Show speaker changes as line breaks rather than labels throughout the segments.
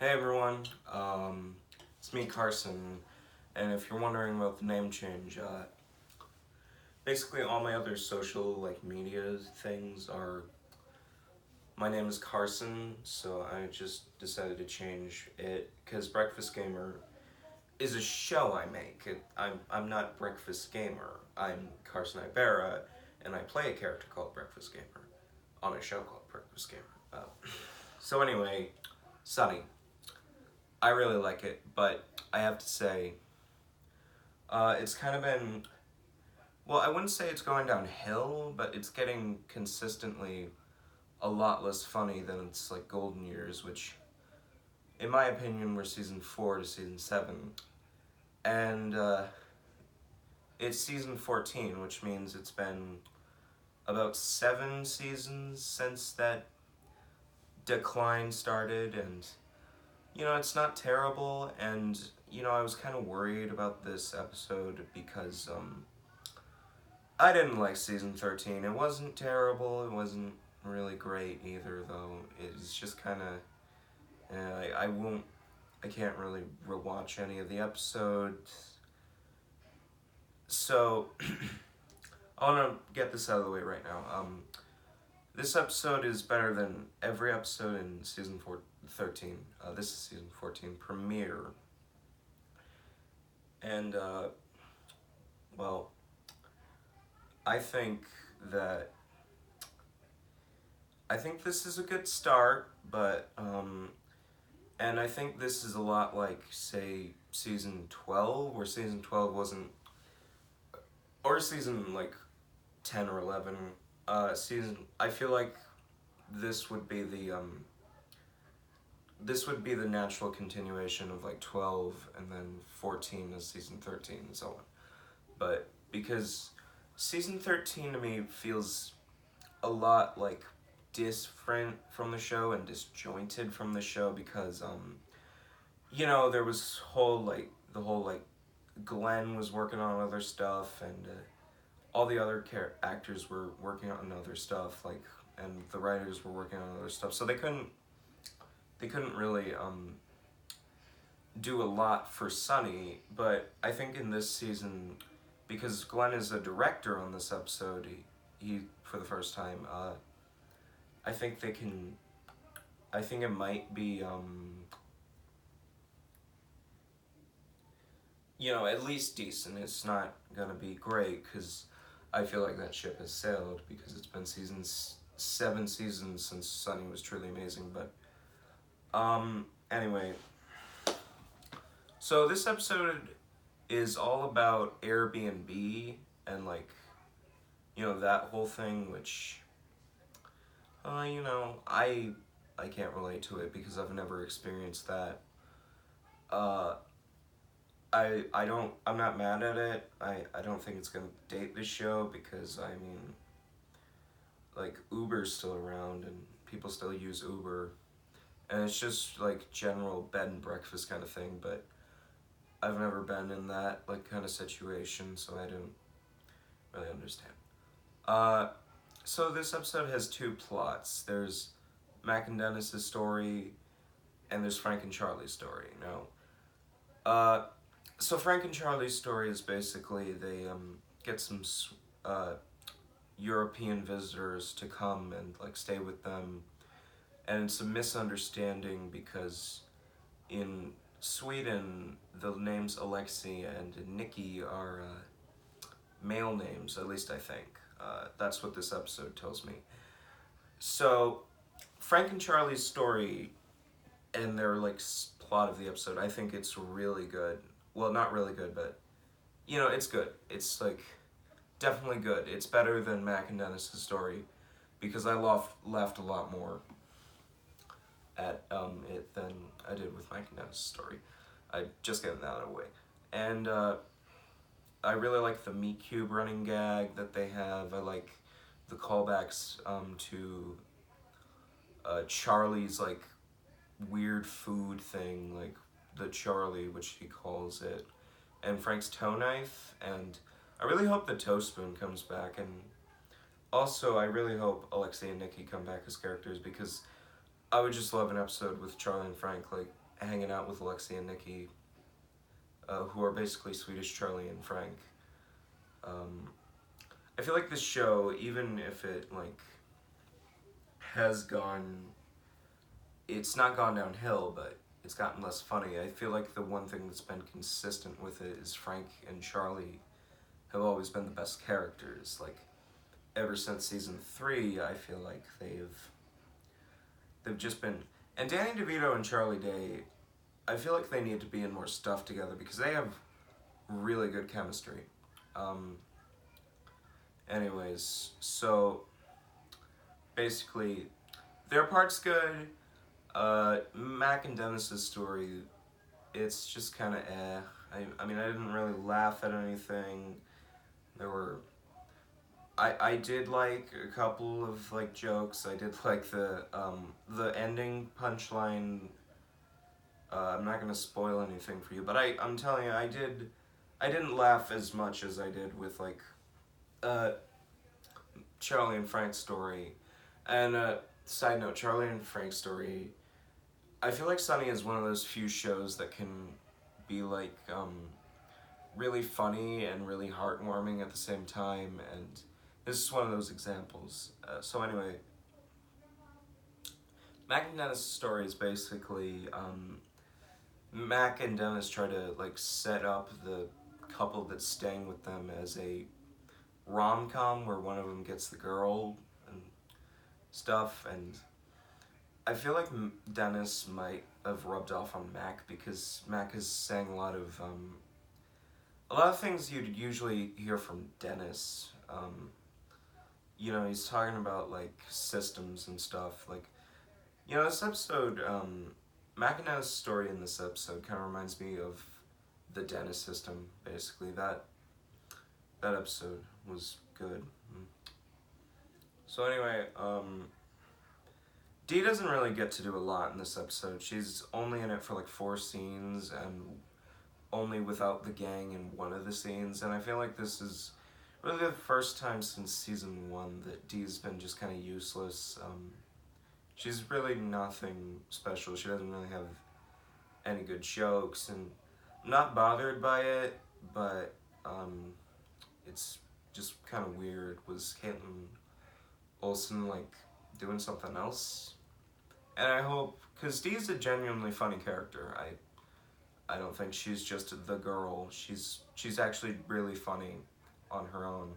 Hey everyone, it's me Karsen, and if you're wondering about the name change, basically all my other social media things are my name is Karsen, so I just decided to change it because Breakfast Gamer is a show I make. I'm not Breakfast Gamer. I'm Karsen Iberra, and I play a character called Breakfast Gamer on a show called Breakfast Gamer. So anyway, Sunny. I really like it, but I have to say, it's kind of been, well, I wouldn't say it's going downhill, but it's getting consistently a lot less funny than its golden years, which, in my opinion, were season 4 to season 7. And it's season 14, which means it's been about 7 seasons since that decline started, and it's not terrible, and I was kind of worried about this episode because I didn't like season 13. It wasn't terrible. It wasn't really great either, though. It's just kind of I can't really rewatch any of the episodes. So I want to get this out of the way right now. This episode is better than every episode in season 13. This is season 14 premiere. And, well, I think that this is a good start, but and I think this is a lot like, say, season 12, where season 12 wasn't, or season 10 or 11. I feel like this would be the natural continuation of 12, and then 14 is season 13 and so on. But because season 13 to me feels a lot different from the show and disjointed from the show, because there was the whole Glenn was working on other stuff, and all the other actors were working on other stuff, and the writers were working on other stuff, so they couldn't really do a lot for Sunny. But I think in this season, because Glenn is a director on this episode, he for the first time, I think it might be at least decent. It's not gonna be great, because I feel like that ship has sailed, because it's been 7 seasons since Sunny was truly amazing. But anyway, so this episode is all about Airbnb and that whole thing, which I can't relate to it because I've never experienced that. I'm not mad at it. I don't think it's gonna date this show, because Uber's still around and people still use Uber, and it's just general bed and breakfast kind of thing. But I've never been in that kind of situation, so I don't really understand. So this episode has 2 plots. There's Mac and Dennis's story, and there's Frank and Charlie's story. So Frank and Charlie's story is basically they get some European visitors to come and stay with them, and it's a misunderstanding because in Sweden the names Alexei and Nikki are male names, at least I think. That's what this episode tells me. So Frank and Charlie's story and their plot of the episode, I think it's really good. Well, not really good, but it's good. It's definitely good. It's better than Mac and Dennis's story, because I laughed a lot more at it than I did with Mac and Dennis's story. I just get that out of the way. And I really like the meat cube running gag that they have. I like the callbacks to Charlie's weird food thing, the Charlie, which he calls it, and Frank's toe knife. And I really hope the toe spoon comes back, and also I really hope Alexei and Nikki come back as characters, because I would just love an episode with Charlie and Frank hanging out with Alexei and Nikki, who are basically Swedish Charlie and Frank. Um, I feel like this show, even if it like has gone, it's not gone downhill, but it's gotten less funny. I feel like the one thing that's been consistent with it is Frank and Charlie have always been the best characters. Like ever since season 3, I feel like they've just been. And Danny DeVito and Charlie Day, I feel like they need to be in more stuff together because they have really good chemistry. Um, Anyways, so basically, their part's good. Mac and Dennis's story, it's just kind of eh. I mean, I didn't really laugh at anything. There were. I did like a couple of like jokes. I did like the ending punchline. I'm not gonna spoil anything for you, but I'm telling you, I didn't laugh as much as I did with like uh, Charlie and Frank's story. And side note, Charlie and Frank's story, I feel like Sunny is one of those few shows that can be like really funny and really heartwarming at the same time, and this is one of those examples. So anyway, Mac and Dennis' story is basically Mac and Dennis try to like set up the couple that's staying with them as a rom-com where one of them gets the girl and stuff, and I feel like Dennis might have rubbed off on Mac because Mac is saying a lot of things you'd usually hear from Dennis. You know, he's talking about like systems and stuff. Like, you know, this episode, Mac and Dennis' story in this episode kind of reminds me of the Dennis system. Basically, that episode was good. So anyway, Dee doesn't really get to do a lot in this episode. She's only in it for like 4 scenes and only without the gang in one of the scenes. And I feel like this is really the first time since season 1 that Dee's been just kind of useless. She's really nothing special. She doesn't really have any good jokes, and I'm not bothered by it, but it's just kind of weird. Was Caitlin Olsen like doing something else? And I hope, because Dee's a genuinely funny character. I don't think she's just the girl. She's actually really funny on her own.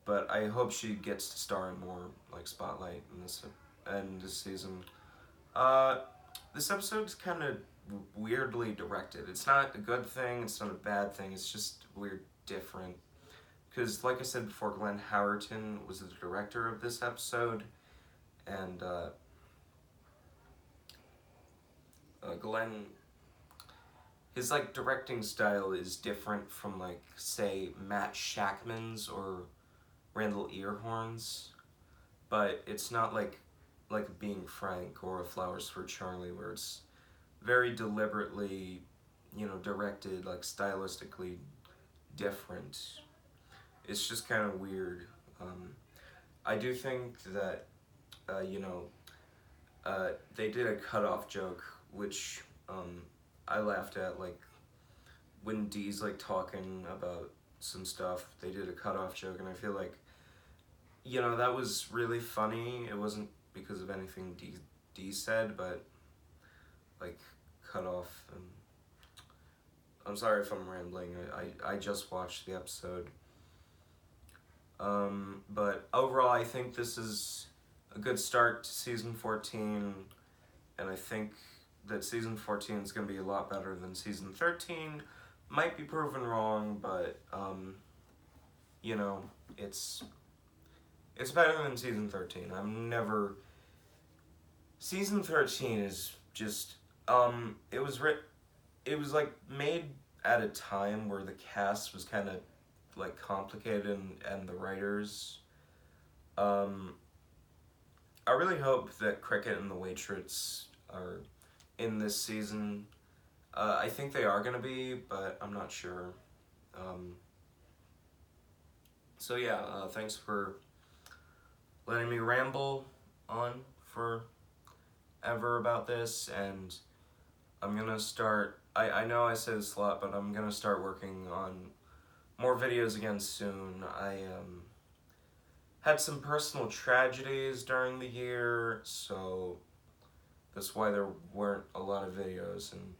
But I hope she gets to star in more like spotlight in this season. This episode's kind of weirdly directed. It's not a good thing. It's not a bad thing. It's just weird, different. Because, like I said before, Glenn Howerton was the director of this episode, and Glenn, his like directing style is different from like say Matt Shackman's or Randall Earhorn's, but it's not like Being Frank or A Flowers for Charlie, where it's very deliberately, you know, directed like stylistically different. It's just kind of weird. I do think that, you know, they did a cutoff joke, which I laughed at, like, when Dee's, like, talking about some stuff, they did a cutoff joke, and I feel like, you know, that was really funny. It wasn't because of anything Dee said, but, like, cut off, and I'm sorry if I'm rambling. I just watched the episode. But overall, I think this is a good start to season 14, and I think that season 14 is going to be a lot better than season 13. Might be proven wrong, but, you know, it's better than season 13. Season 13 is just, it was like made at a time where the cast was kind of like complicated and the writers. I really hope that Cricket and the Waitress are in this season. I think they are gonna be, but I'm not sure. So yeah, thanks for letting me ramble on for ever about this, and I'm gonna start, I know I say this a lot, but I'm gonna start working on more videos again soon. I had some personal tragedies during the year, so that's why there weren't a lot of videos, and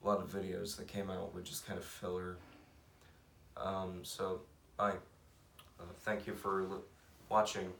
a lot of videos that came out were just kind of filler. So, bye. Thank you for watching.